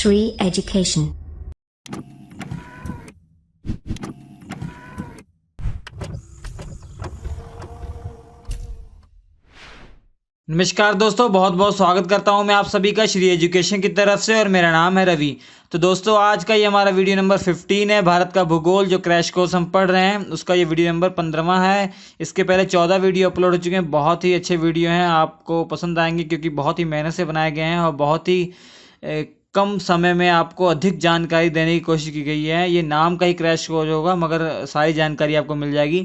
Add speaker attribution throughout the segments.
Speaker 1: Shri Education.
Speaker 2: नमस्कार दोस्तों, बहुत बहुत स्वागत करता हूं मैं आप सभी का श्री एजुकेशन की तरफ से और मेरा नाम है रवि। तो दोस्तों, आज का ये हमारा वीडियो नंबर 15 है। भारत का भूगोल जो क्रैश कोर्स हम पढ़ रहे हैं उसका ये वीडियो नंबर 15वां है। इसके पहले 14 वीडियो अपलोड हो चुके हैं। बहुत ही अच्छे वीडियो हैं, आपको पसंद आएंगे क्योंकि बहुत ही मेहनत से बनाए गए हैं और बहुत ही कम समय में आपको अधिक जानकारी देने की कोशिश की गई है। ये नाम का ही क्रैश कोर्स होगा मगर सारी जानकारी आपको मिल जाएगी।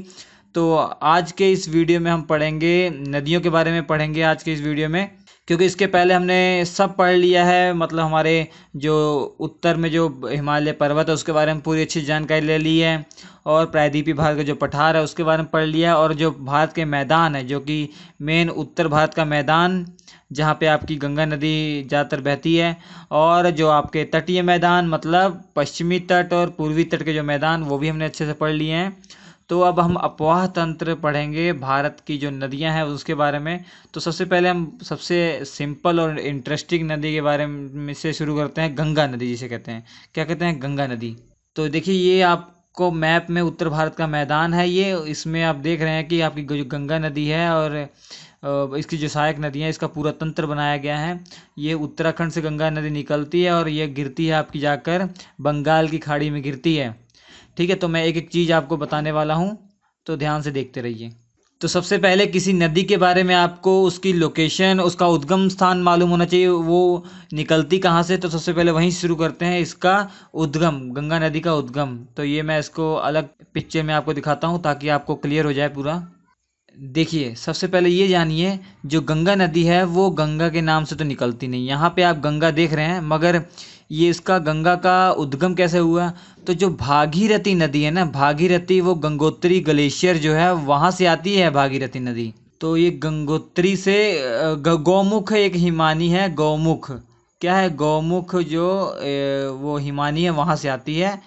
Speaker 2: तो आज के इस वीडियो में हम पढ़ेंगे नदियों के बारे में पढ़ेंगे आज के इस वीडियो में, क्योंकि इसके पहले हमने सब पढ़ लिया है। मतलब हमारे जो उत्तर में जो हिमालय पर्वत है उसके बारे में पूरी अच्छी जानकारी ले ली है, और प्रायद्वीपीय भारत का जो पठार है उसके बारे में पढ़ लिया है, और जो भारत के मैदान है जो कि मेन उत्तर भारत का मैदान जहाँ पे आपकी गंगा नदी ज़्यादातर बहती है, और जो आपके तटीय मैदान मतलब पश्चिमी तट और पूर्वी तट के जो मैदान वो भी हमने अच्छे से पढ़ लिए हैं। तो अब हम अपवाह तंत्र पढ़ेंगे, भारत की जो नदियां हैं उसके बारे में। तो सबसे पहले हम सबसे सिंपल और इंटरेस्टिंग नदी के बारे में से शुरू करते हैं, गंगा नदी जिसे कहते हैं। क्या कहते हैं? गंगा नदी। तो देखिए, ये आपको मैप में उत्तर भारत का मैदान है ये, इसमें आप देख रहे हैं कि आपकी जो गंगा नदी है और इसकी जो सहायक नदी है इसका पूरा तंत्र बनाया गया है। ये उत्तराखंड से गंगा नदी निकलती है और ये गिरती है आपकी जाकर बंगाल की खाड़ी में गिरती है। ठीक है, तो मैं एक एक चीज़ आपको बताने वाला हूँ, तो ध्यान से देखते रहिए। तो सबसे पहले किसी नदी के बारे में आपको उसकी लोकेशन, उसका उद्गम स्थान मालूम होना चाहिए, वो निकलती कहाँ से। तो सबसे पहले वहीं शुरू करते हैं, इसका उद्गम, गंगा नदी का उद्गम। तो ये मैं इसको अलग पिक्चर में आपको दिखाता हूँ ताकि आपको क्लियर हो जाए पूरा। देखिए, सबसे पहले ये जानिए, जो गंगा नदी है वो गंगा के नाम से तो निकलती नहीं। यहाँ पे आप गंगा देख रहे हैं, मगर ये इसका गंगा का उद्गम कैसे हुआ? तो जो भागीरथी नदी है ना, भागीरथी, वो गंगोत्री ग्लेशियर जो है वहाँ से आती है भागीरथी नदी। तो ये गंगोत्री से गौमुख एक हिमानी है, गौमुख क्या है? गौमुख जो वो हिमानी है वहाँ से आती है,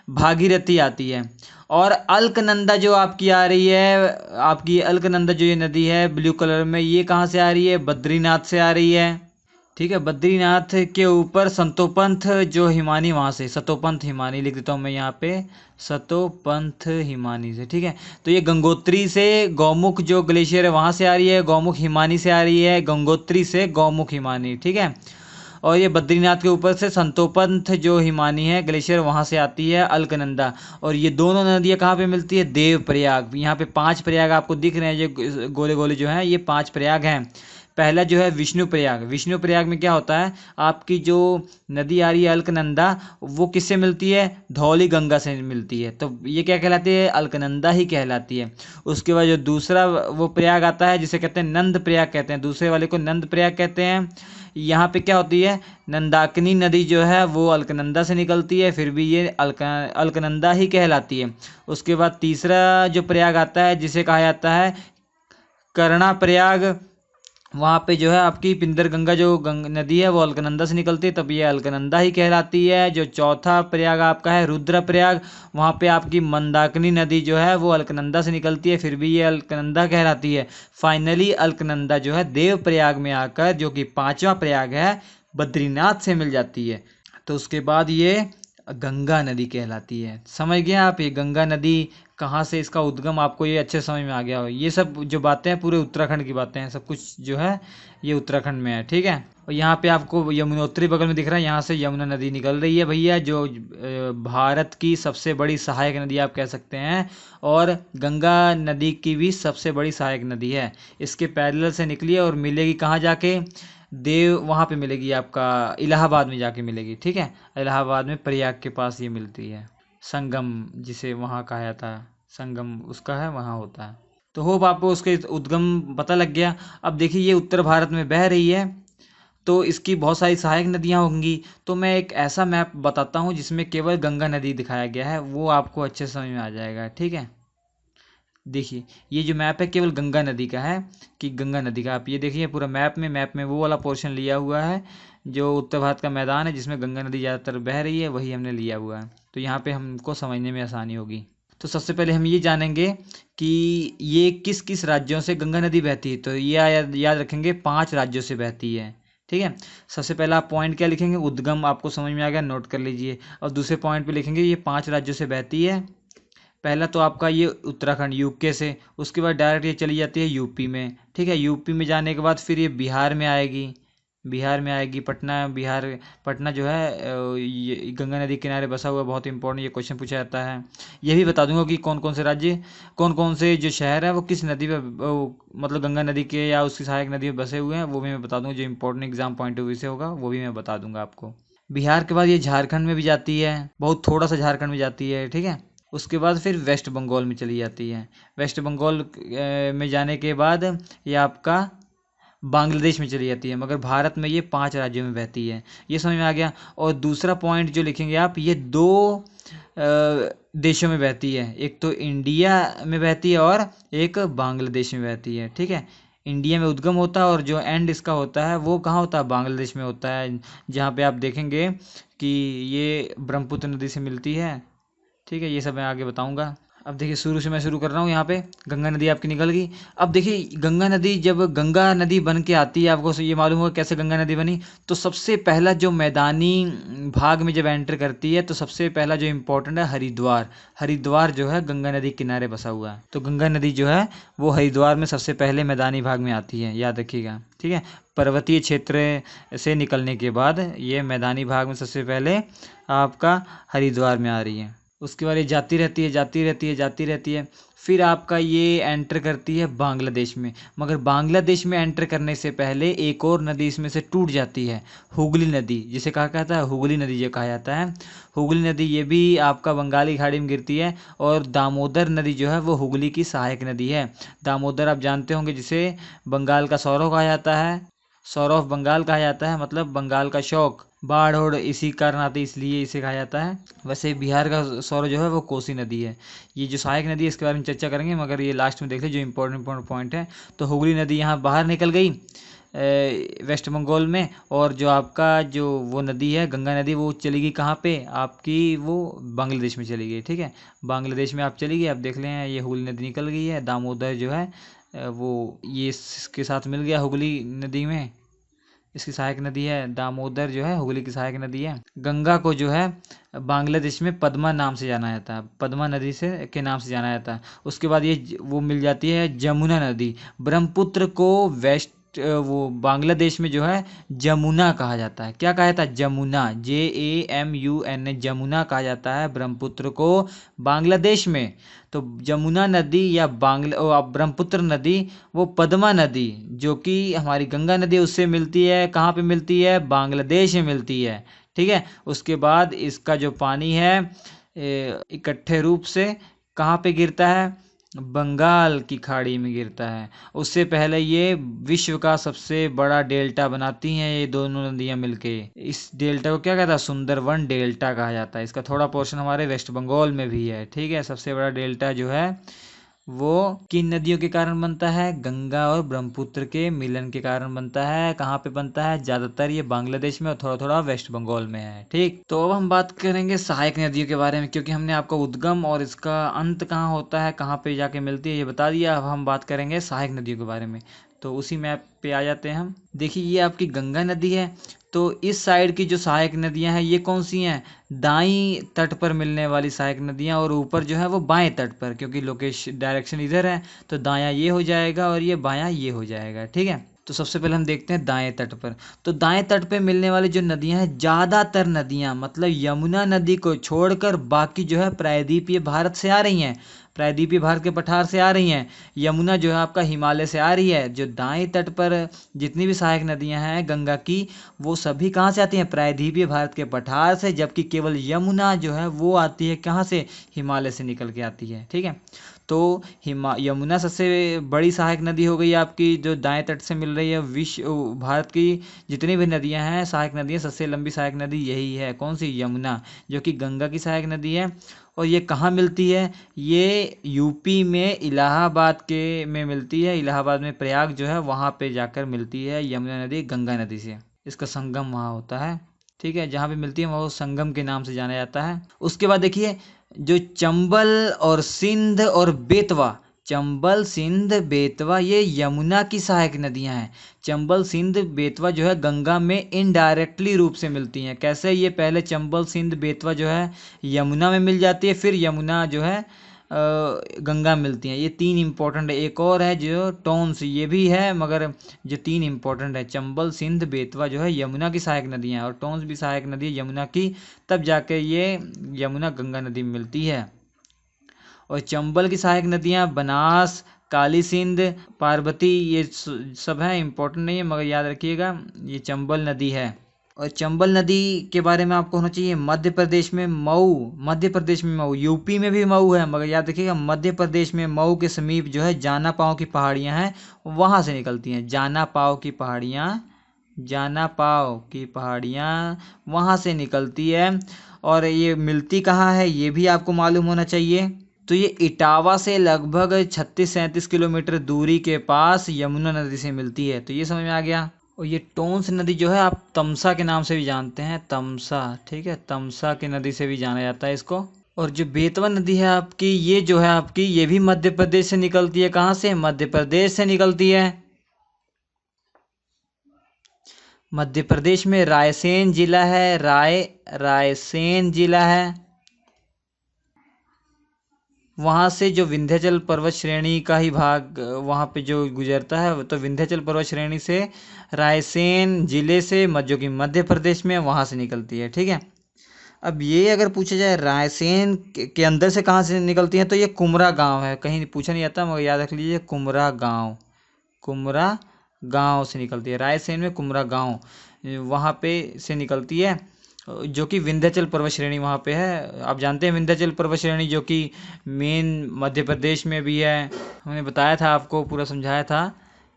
Speaker 2: भागीरथी आती है। और अलकनंदा जो आपकी आ रही है, आपकी अलकनंदा जो ये नदी है ब्लू कलर में, ये कहाँ से आ रही है? बद्रीनाथ से आ रही है। ठीक है, बद्रीनाथ के ऊपर सतोपंथ जो हिमानी, वहाँ से सतोपंथ हिमानी लिख देता हूँ मैं यहाँ पे, सतोपंथ हिमानी से। ठीक है, तो ये गंगोत्री से गौमुख जो ग्लेशियर है वहाँ से आ रही है, गौमुख हिमानी से आ रही है, गंगोत्री से गौमुख हिमानी। ठीक है, और ये बद्रीनाथ के ऊपर से संतोपंथ जो हिमानी है ग्लेशियर वहाँ से आती है अलकनंदा। और ये दोनों नदियाँ कहाँ पे मिलती है? देवप्रयाग। यहाँ पे 5 प्रयाग आपको दिख रहे हैं, जो गोले गोले जो हैं ये 5 प्रयाग हैं। पहला जो है विष्णु प्रयाग। विष्णु प्रयाग में क्या होता है? आपकी जो नदी आ रही है अलकनंदा, वो किससे मिलती है? धौली गंगा से मिलती है, तो ये क्या कहलाती है? अलकनंदा ही कहलाती है। उसके बाद जो दूसरा वो प्रयाग आता है जिसे कहते हैं नंद प्रयाग कहते हैं, दूसरे वाले को नंद प्रयाग कहते हैं। यहाँ पे क्या होती है? नंदाकिनी नदी जो है वो अलकनंदा से निकलती है, फिर भी ये अलकनंदा ही कहलाती है। उसके बाद तीसरा जो प्रयाग आता है जिसे कहा जाता है कर्णा प्रयाग, वहाँ पे जो है आपकी पिंदर गंगा जो नदी है वो अलकनंदा से निकलती है, तब ये अलकनंदा ही कहलाती है। जो चौथा प्रयाग आपका है रुद्र प्रयाग, वहाँ पे आपकी मंदाकिनी नदी जो है वो अलकनंदा से निकलती है, फिर भी ये अलकनंदा कहलाती है। फाइनली अलकनंदा जो है देव प्रयाग में आकर, जो कि 5वां प्रयाग है, बद्रीनाथ से मिल जाती है। तो उसके बाद ये गंगा नदी कहलाती है। समझ गए आप? ये गंगा नदी कहाँ से, इसका उद्गम आपको ये अच्छे समझ में आ गया हो। ये सब जो बातें हैं पूरे उत्तराखंड की बातें हैं, सब कुछ जो है ये उत्तराखंड में है। ठीक है, और यहाँ पे आपको यमुनोत्री बगल में दिख रहा है, यहाँ से यमुना नदी निकल रही है भैया, जो भारत की सबसे बड़ी सहायक नदी आप कह सकते हैं, और गंगा नदी की भी सबसे बड़ी सहायक नदी है। इसके पैरेलल से निकली है और मिलेगी कहाँ जाके? वहाँ पे मिलेगी आपका इलाहाबाद में जाके मिलेगी। ठीक है, इलाहाबाद में प्रयाग के पास ये मिलती है, संगम जिसे वहाँ कहा जाता है, संगम उसका है, वहाँ होता है। तो होप आपको उसके उद्गम पता लग गया। अब देखिए, ये उत्तर भारत में बह रही है तो इसकी बहुत सारी सहायक नदियाँ होंगी। तो मैं एक ऐसा मैप बताता हूँ जिसमें केवल गंगा नदी दिखाया गया है, वो आपको अच्छे समझ में आ जाएगा। ठीक है, देखिए ये जो मैप है केवल गंगा नदी का है, कि गंगा नदी का आप ये देखिए पूरा मैप में वो वाला पोर्शन लिया हुआ है जो उत्तर भारत का मैदान है जिसमें गंगा नदी ज़्यादातर बह रही है, वही हमने लिया हुआ है। तो यहाँ पे हमको समझने में आसानी होगी। तो सबसे पहले हम ये जानेंगे कि ये किस किस राज्यों से गंगा नदी बहती है। तो ये याद रखेंगे, 5 राज्यों से बहती है। ठीक है। सबसे पहला आप पॉइंट क्या लिखेंगे, उद्गम, आपको समझ में आ गया, नोट कर लीजिए। और दूसरे पॉइंट पे लिखेंगे ये 5 राज्यों से बहती है। पहला तो आपका ये उत्तराखंड यूके से, उसके बाद डायरेक्ट ये चली जाती है यूपी में। ठीक है, यूपी में जाने के बाद फिर ये बिहार में आएगी, बिहार में आएगी पटना, बिहार पटना जो है ये गंगा नदी के किनारे बसा हुआ, बहुत इंपॉर्टेंट ये क्वेश्चन पूछा जाता है। ये भी बता दूंगा कि कौन कौन से राज्य, कौन कौन से जो शहर है वो किस नदी पे मतलब गंगा नदी के या उसकी सहायक नदी में बसे हुए हैं, वो भी मैं बता दूंगा। जो important exam point of view से होगा वो भी मैं बता दूंगा आपको। बिहार के बाद ये झारखंड में भी जाती है, बहुत थोड़ा सा झारखंड में जाती है। ठीक है, उसके बाद फिर वेस्ट बंगाल में चली जाती है। वेस्ट बंगाल में जाने के बाद ये आपका बांग्लादेश में चली जाती है, मगर भारत में ये 5 राज्यों में बहती है। ये समझ में आ गया। और दूसरा पॉइंट जो लिखेंगे आप, ये 2 देशों में बहती है, एक तो इंडिया में बहती है और एक बांग्लादेश में बहती है। ठीक है, इंडिया में उद्गम होता है और जो एंड इसका होता है वो कहाँ होता है, बांग्लादेश में होता है, जहाँ पे आप देखेंगे कि ये ब्रह्मपुत्र नदी से मिलती है। ठीक है, ये सब मैं आगे बताऊंगा। अब देखिए शुरू से मैं शुरू कर रहा हूँ। यहाँ पे गंगा नदी आपकी निकल गई। अब देखिए गंगा नदी, जब गंगा नदी बन के आती है, आपको ये मालूम होगा कैसे गंगा नदी बनी। तो सबसे पहला जो मैदानी भाग में जब एंटर करती है, तो सबसे पहला जो इम्पोर्टेंट है हरिद्वार। हरिद्वार जो है गंगा नदी के किनारे बसा हुआ है, तो गंगा नदी जो है वो हरिद्वार में सबसे पहले मैदानी भाग में आती है, याद रखिएगा। ठीक है, पर्वतीय क्षेत्र से निकलने के बाद ये मैदानी भाग में सबसे पहले आपका हरिद्वार में आ रही है। उसके बाद ये जाती रहती है, जाती रहती है, जाती रहती है, फिर आपका ये एंटर करती है बांग्लादेश में। मगर बांग्लादेश में एंटर करने से पहले एक और नदी इसमें से टूट जाती है, हुगली नदी, जिसे कहा जाता है हुगली नदी जो कहा जाता है। हुगली नदी ये भी आपका बंगाली खाड़ी में गिरती है। और दामोदर नदी जो है वो हुगली की सहायक नदी है। दामोदर आप जानते होंगे, जिसे बंगाल का सौरव कहा जाता है, सौरव बंगाल कहा जाता है, मतलब बंगाल का शौक, बाढ़ और इसी कारण आती है, इसलिए इसे कहा जाता है। वैसे बिहार का सौरव जो है वो कोसी नदी है। ये जो सहायक नदी है इसके बारे में चर्चा करेंगे, मगर ये लास्ट में देख ले जो इंपॉर्टेंट पॉइंट है। तो हुगली नदी यहाँ बाहर निकल गई वेस्ट बंगाल में, और जो आपका जो वो नदी है गंगा नदी, वो चली गई कहाँ पे आपकी, वो बांग्लादेश में चली गई। ठीक है, बांग्लादेश में आप चली गई। आप देख लें ये हुगली नदी निकल गई है, दामोदर जो है वो ये इसके साथ मिल गया हुगली नदी में, इसकी सहायक नदी है। दामोदर जो है हुगली की सहायक नदी है। गंगा को जो है बांग्लादेश में पद्मा नाम से जाना जाता है, पद्मा नदी से के नाम से जाना जाता है। उसके बाद ये वो मिल जाती है जमुना नदी। ब्रह्मपुत्र को वेस्ट वो बांग्लादेश में जो है जमुना कहा जाता है। क्या कहा जाता है, जमुना, JAMUNA, जमुना कहा जाता है ब्रह्मपुत्र को बांग्लादेश में। तो जमुना नदी या ब्रह्मपुत्र नदी वो पद्मा नदी जो कि हमारी गंगा नदी उससे मिलती है, कहाँ पे मिलती है, बांग्लादेश में मिलती है। ठीक है, उसके बाद इसका जो पानी है इकट्ठे रूप से कहाँ पे गिरता है, बंगाल की खाड़ी में गिरता है। उससे पहले ये विश्व का सबसे बड़ा डेल्टा बनाती हैं ये दोनों नदियां मिलके। इस डेल्टा को क्या कहता है, सुंदरवन डेल्टा कहा जाता है। इसका थोड़ा पोर्शन हमारे वेस्ट बंगाल में भी है। ठीक है, सबसे बड़ा डेल्टा जो है वो किन नदियों के कारण बनता है, गंगा और ब्रह्मपुत्र के मिलन के कारण बनता है। कहाँ पे बनता है, ज्यादातर ये बांग्लादेश में और थोड़ा थोड़ा वेस्ट बंगाल में है। ठीक, तो अब हम बात करेंगे सहायक नदियों के बारे में, क्योंकि हमने आपको उद्गम और इसका अंत कहाँ होता है, कहाँ पे जाके मिलती है, ये बता दिया। अब हम बात करेंगे सहायक नदियों के बारे में। तो उसी मैप पे आ जाते हैं हम। देखिए ये आपकी गंगा नदी है, तो इस साइड की जो सहायक नदियां हैं ये कौन सी हैं, दाईं तट पर मिलने वाली सहायक नदियां, और ऊपर जो है वो बाएं तट पर, क्योंकि लोकेशन डायरेक्शन इधर है, तो दायां ये हो जाएगा और ये बायां ये हो जाएगा। ठीक है, तो सबसे पहले हम देखते हैं दाएं तट पर। तो दाएं तट पे मिलने वाली जो नदियां हैं, ज़्यादातर नदियां मतलब यमुना नदी को छोड़कर बाकी जो है प्रायद्वीपीय भारत से आ रही हैं, प्रायद्वीपीय भारत के पठार से आ रही हैं। यमुना जो है आपका हिमालय से आ रही है। जो दाएं तट पर जितनी भी सहायक नदियां हैं गंगा की, वो सभी कहाँ से आती हैं, प्रायद्वीपीय भारत के पठार से, जबकि केवल यमुना जो है वो आती है कहाँ से, हिमालय से निकल के आती है। ठीक है, तो यमुना सबसे बड़ी सहायक नदी हो गई आपकी, जो दाएं तट से मिल रही है। विश्व भारत की जितनी भी नदियां हैं सहायक नदियां, सबसे लंबी सहायक नदी यही है, कौन सी, यमुना, जो कि गंगा की सहायक नदी है। और ये कहाँ मिलती है, ये यूपी में इलाहाबाद के में मिलती है। इलाहाबाद में प्रयाग जो है वहाँ पे जाकर मिलती है यमुना नदी गंगा नदी से, इसका संगम वहाँ होता है। ठीक है, जहाँ पे मिलती है वो संगम के नाम से जाना जाता है। उसके बाद देखिए जो चंबल और सिंध और बेतवा, चंबल, सिंध, बेतवा ये यमुना की सहायक नदियां हैं। चंबल, सिंध, बेतवा जो है गंगा में इनडायरेक्टली रूप से मिलती हैं। कैसे? ये पहले चंबल, सिंध, बेतवा जो है यमुना में मिल जाती है, फिर यमुना जो है गंगा मिलती हैं। ये तीन इंपॉर्टेंट है। एक और है जो टोन्स, ये भी है, मगर जो तीन इंपॉर्टेंट है चंबल, सिंध, बेतवा जो है यमुना की सहायक नदियां हैं, और टोन्स भी सहायक नदी है यमुना की, तब जाके ये यमुना गंगा नदी में मिलती है। और चंबल की सहायक नदियां बनास, काली सिंध, पार्वती, ये सब हैं, इंपॉर्टेंट नहीं है मगर याद रखिएगा ये चंबल नदी है। और चंबल नदी के बारे में आपको होना चाहिए मध्य प्रदेश में मऊ, मध्य प्रदेश में मऊ, यूपी में भी मऊ है, मगर याद रखिएगा मध्य प्रदेश में मऊ के समीप जो है जाना पाव की पहाड़ियां हैं, वहां से निकलती हैं। जाना पाव की पहाड़ियां, जाना पाव की पहाड़ियां वहां से निकलती है। और ये मिलती कहाँ है ये भी आपको मालूम होना चाहिए। तो ये इटावा से लगभग 36-37 किलोमीटर दूरी के पास यमुना नदी से मिलती है। तो ये समझ में आ गया। और ये टोंस नदी जो है आप तमसा के नाम से भी जानते हैं, तमसा, ठीक है, तमसा की नदी से भी जाना जाता है इसको। और जो बेतवा नदी है आपकी, ये जो है आपकी, ये भी मध्य प्रदेश से निकलती है। कहाँ से? मध्य प्रदेश से निकलती है। मध्य प्रदेश में रायसेन जिला है, रायसेन जिला है। वहाँ से जो विंध्याचल पर्वत श्रेणी का ही भाग वहाँ पे जो गुजरता है, तो विंध्याचल पर्वत श्रेणी से रायसेन जिले से जो कि मध्य प्रदेश में, वहाँ से निकलती है। ठीक है। अब ये अगर पूछा जाए रायसेन के अंदर से कहाँ से निकलती है, तो ये कुमरा गांव है। कहीं पूछा नहीं जाता मगर याद रख लीजिए, कुमरा गांव, कुमरा गांव से निकलती है। रायसेन में कुमरा गांव वहाँ पे से निकलती है, जो कि विंध्याचल पर्वत श्रेणी वहाँ पे है। आप जानते हैं विंध्याचल पर्वत श्रेणी जो कि मेन मध्य प्रदेश में भी है। हमने बताया था आपको, पूरा समझाया था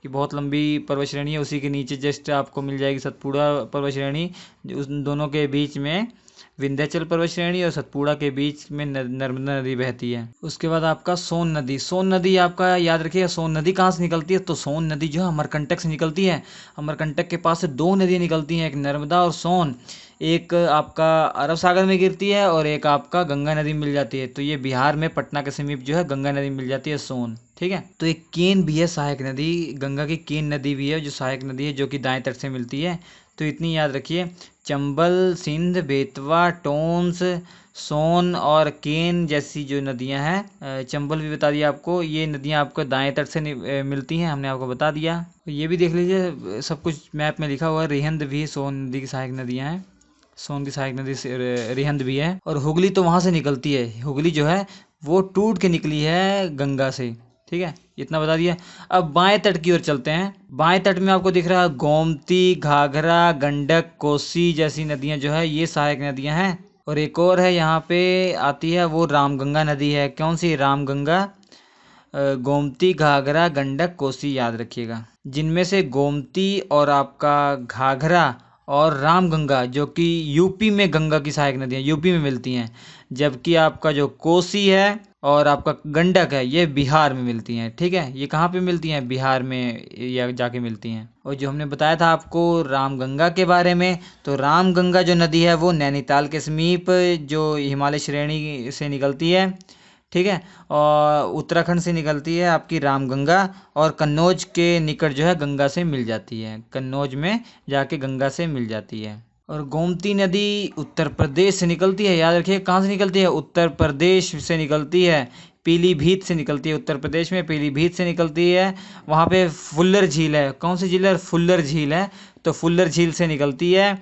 Speaker 2: कि बहुत लंबी पर्वत श्रेणी है। उसी के नीचे जस्ट आपको मिल जाएगी सतपुड़ा पर्वत श्रेणी, उस दोनों के बीच में विंध्याचल पर्वत श्रेणी और सतपुड़ा के बीच में नर्मदा नदी बहती है। उसके बाद आपका सोन नदी, सोन नदी आपका याद रखिएगा, सोन नदी कहाँ से निकलती है, तो सोन नदी जो है अमरकंटक से निकलती है। अमरकंटक के पास से दो नदियाँ निकलती हैं, एक नर्मदा और सोन। एक आपका अरब सागर में गिरती है और एक आपका गंगा नदी मिल जाती है। तो ये बिहार में पटना के समीप जो है गंगा नदी मिल जाती है, सोन। ठीक है। तो एक केन भी है सहायक नदी, गंगा की केन नदी भी है जो सहायक नदी है, जो कि दाएं तट से मिलती है। तो इतनी याद रखिए, चंबल, सिंध, बेतवा, टोंस, सोन और केन जैसी जो नदियां हैं, चंबल भी बता दिया आपको, ये नदियां आपको दाएं तट से मिलती हैं, हमने आपको बता दिया। ये भी देख लीजिए, सब कुछ मैप में लिखा हुआ है। रिहंद भी सोन नदी की सहायक नदियां हैं, सोन की सहायक नदी से रिहंद भी है। और हुगली तो वहाँ से निकलती है, हुगली जो है वो टूट के निकली है गंगा से। ठीक है, इतना बता दिया। अब बाएं तट की ओर चलते हैं। बाएं तट में आपको दिख रहा है गोमती, घाघरा, गंडक, कोसी जैसी नदियां जो है ये सहायक नदियां हैं। और एक और है यहाँ पे आती है, वो रामगंगा नदी है। कौन सी? रामगंगा। गोमती, घाघरा, गंडक, कोसी याद रखिएगा। जिनमें से गोमती और आपका घाघरा और रामगंगा जो कि यूपी में गंगा की सहायक नदियाँ यूपी में मिलती हैं, जबकि आपका जो कोसी है और आपका गंडक है ये बिहार में मिलती हैं। ठीक है, ये कहाँ पे मिलती हैं? बिहार में या जाके मिलती हैं। और जो हमने बताया था आपको रामगंगा के बारे में, तो रामगंगा जो नदी है वो नैनीताल के समीप जो हिमालय श्रेणी से निकलती है। ठीक है, और उत्तराखंड से निकलती है आपकी रामगंगा, और कन्नौज के निकट जो है गंगा से मिल जाती है, कन्नौज में जाके गंगा से मिल जाती है। और गोमती नदी उत्तर प्रदेश से निकलती है, याद रखिए कहाँ से निकलती है? उत्तर प्रदेश से निकलती है, पीलीभीत से निकलती है। उत्तर प्रदेश में पीलीभीत से निकलती है। वहाँ पे फुल्लर झील है। कौन सी झील है? फुल्लर झील है। तो फुल्लर झील से निकलती है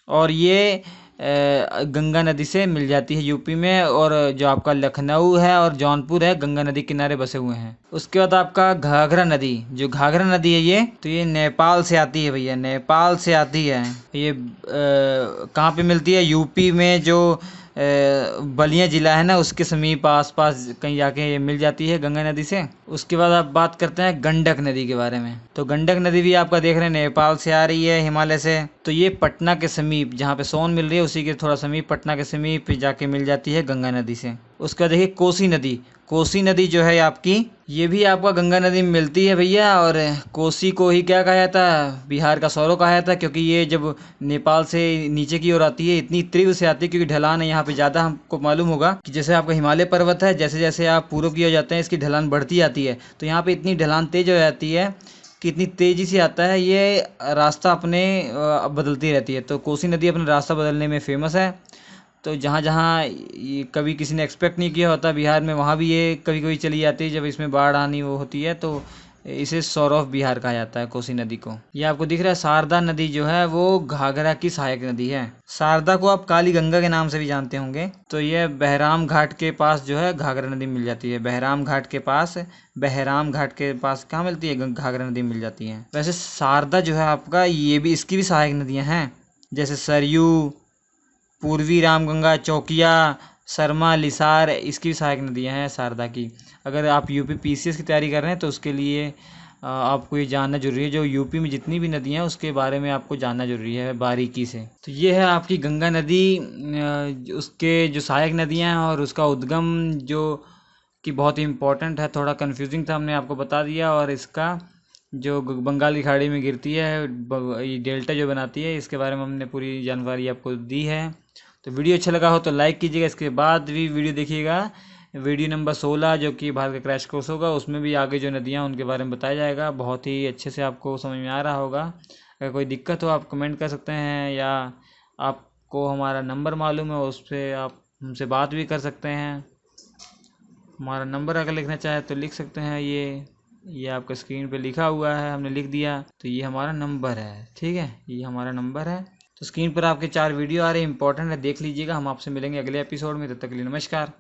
Speaker 2: और ये गंगा नदी से मिल जाती है यूपी में। और जो आपका लखनऊ है और जौनपुर है गंगा नदी किनारे बसे हुए हैं। उसके बाद आपका घाघरा नदी, जो घाघरा नदी है ये, तो ये नेपाल से आती है भैया, नेपाल से आती है। ये कहाँ पे मिलती है? यूपी में जो बलिया जिला है ना, उसके समीप आसपास कहीं जाके ये मिल जाती है गंगा नदी से। उसके बाद आप बात करते हैं गंडक नदी के बारे में। तो गंडक नदी भी आपका देख रहे हैं नेपाल से आ रही है, हिमालय से। तो ये पटना के समीप, जहाँ पे सोन मिल रही है उसी के थोड़ा समीप, पटना के समीप जाके मिल जाती है गंगा नदी से। उसका देखिए कोसी नदी जो है आपकी, ये भी आपका गंगा नदी में मिलती है भैया। और कोसी को ही क्या कहा जाता है, बिहार का सौरो कहा जाता है, क्योंकि ये जब नेपाल से नीचे की ओर आती है इतनी तीव्र से आती है, क्योंकि ढलान है यहाँ पे ज़्यादा। हमको मालूम होगा कि जैसे आपका हिमालय पर्वत है, जैसे जैसे आप पूर्व की ओर जाते हैं इसकी ढलान बढ़ती आती है, तो यहाँ पे इतनी ढलान तेज हो जाती है कि इतनी तेज़ी से आता है, ये रास्ता अपने बदलती रहती है। तो कोसी नदी अपना रास्ता बदलने में फेमस है। तो जहाँ जहाँ ये कभी किसी ने एक्सपेक्ट नहीं किया होता बिहार में, वहाँ भी ये कभी कभी चली जाती है जब इसमें बाढ़ आनी वो होती है। तो इसे सौर ऑफ बिहार कहा जाता है कोसी नदी को। ये आपको दिख रहा है शारदा नदी जो है वो घाघरा की सहायक नदी है। शारदा को आप काली गंगा के नाम से भी जानते होंगे। तो ये बहराम घाट के पास जो है घाघरा नदी मिल जाती है। बहराम घाट के पास कहाँ मिलती है, घाघरा नदी मिल जाती है। वैसे शारदा जो है आपका, ये भी इसकी भी सहायक नदियाँ हैं, जैसे सरयू, पूर्वी रामगंगा, चौकिया, शर्मा, लिसार, इसकी भी सहायक नदियाँ हैं शारदा की। अगर आप यूपी पीसीएस की तैयारी कर रहे हैं तो उसके लिए आपको ये जानना जरूरी है, जो यूपी में जितनी भी नदियाँ हैं उसके बारे में आपको जानना जरूरी है बारीकी से। तो ये है आपकी गंगा नदी, उसके जो सहायक नदियाँ हैं और उसका उद्गम जो कि बहुत ही इम्पोर्टेंट है, थोड़ा कन्फ्यूजिंग था, हमने आपको बता दिया। और इसका जो बंगाल की खाड़ी में गिरती है, ये डेल्टा जो बनाती है, इसके बारे में हमने पूरी जानकारी आपको दी है। तो वीडियो अच्छा लगा हो तो लाइक कीजिएगा, इसके बाद भी वीडियो देखिएगा। वीडियो नंबर 16 जो कि भारत का क्रैश कोर्स होगा, उसमें भी आगे जो नदियाँ उनके बारे में बताया जाएगा। बहुत ही अच्छे से आपको समझ में आ रहा होगा। अगर कोई दिक्कत हो आप कमेंट कर सकते हैं, या आपको हमारा नंबर मालूम है उस पर आप हमसे बात भी कर सकते हैं। हमारा नंबर अगर लिखना चाहे तो लिख सकते हैं। ये आपका स्क्रीन पे लिखा हुआ है, हमने लिख दिया। तो ये हमारा नंबर है, ठीक है, ये हमारा नंबर है। तो स्क्रीन पर आपके 4 वीडियो आ रहे हैं, इंपॉर्टेंट है, देख लीजिएगा। हम आपसे मिलेंगे अगले एपिसोड में, तब तक के लिए नमस्कार।